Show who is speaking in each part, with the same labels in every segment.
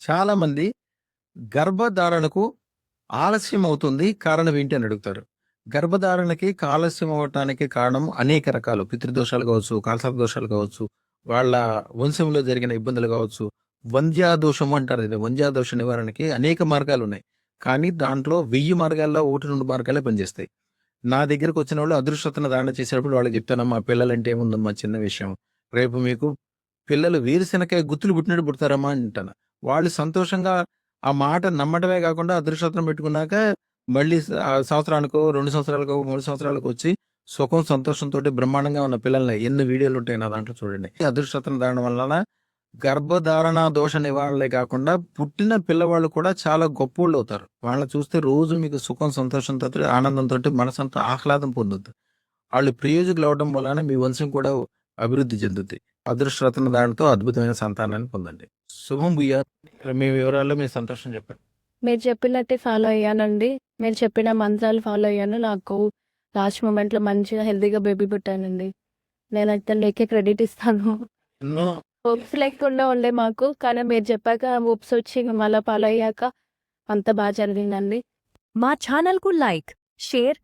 Speaker 1: చాలామంది గర్భధారణకు ఆలస్యం అవుతుంది. కారణం ఏంటి అని అడుగుతారు. గర్భధారణకి ఆలస్యం అవ్వటానికి కారణం అనేక రకాలు. పితృదోషాలు కావచ్చు, కాలసర్ప దోషాలు కావచ్చు, వాళ్ళ వంశంలో జరిగిన ఇబ్బందులు కావచ్చు. వంధ్యాదోషం అంటారు. ఇది వంధ్యాదోష నివారణకి అనేక మార్గాలున్నాయి. కానీ దాంట్లో 1000 మార్గాల్లో 1, 2 మార్గాలే పనిచేస్తాయి. నా దగ్గరకు వచ్చిన వాళ్ళు అదృష్టతను ధారణ చేసేటప్పుడు వాళ్ళకి చెప్తానమ్మా, పిల్లలంటే ఏముందమ్మా చిన్న విషయం. రేపు మీకు పిల్లలు వేరుశెనకాయ గుత్తులు పుట్టినట్టు పుడతారమ్మా అంటాను. వాళ్ళు సంతోషంగా ఆ మాట నమ్మడమే కాకుండా అదృష్టం పెట్టుకున్నాక మళ్ళీ సంవత్సరానికో, 2 సంవత్సరాలకో, 3 సంవత్సరాలకు వచ్చి సుఖం, సంతోషంతోటి బ్రహ్మాండంగా ఉన్న పిల్లల్ని ఎన్ని వీడియోలు ఉంటాయి నా దాంట్లో చూడండి. అదృష్టతను ధారణ వలన గర్భధారణ దోష నివారణలే కాకుండా పుట్టిన పిల్లవాళ్ళు కూడా చాలా గొప్పోళ్ళు అవుతారు. వాళ్ళని చూస్తే రోజు మీకు సుఖం, సంతోషంతోటి, ఆనందంతోటి మనసంతా ఆహ్లాదం పొందుద్ది. వాళ్ళు ప్రయోజకులు అవడం వలన మీ వంశం కూడా అభివృద్ధి చెందుద్ది. అదృష్టరత్న దానితో అద్భుతమైన సంతానాన్ని పొందండి. శుభం భూయాత్. మీ వివరాల్లో మీ సంతోషం చెప్పండి.
Speaker 2: మీరు చెప్పినట్టే ఫాలో అయ్యానండి. మీరు చెప్పిన మంత్రాలు ఫాలో అయ్యాను. నాకు లాస్ట్ మూమెంట్‌లో మంచిగా హెల్తీగా బేబీ పుట్టానండి. నేనైతే నీకే క్రెడిట్ ఇస్తాను.
Speaker 1: ఎన్నో
Speaker 2: హోప్స్ లేకుండా ఉండే మాకు. కానీ మీరు చెప్పాక హోప్స్ వచ్చి మళ్ళా ఫాలో అయ్యాక అంతా బాగా జరిగిందండి.
Speaker 3: మా ఛానల్కు లైక్, షేర్,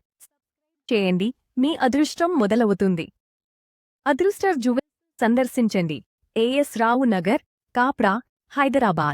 Speaker 3: చేయండి. మీ అదృష్టం మొదలవుతుంది. అదృష్ట జువెల్స్ సందర్శించండి. ఏఎస్ రావు నగర్, కాప్రా, హైదరాబాద్.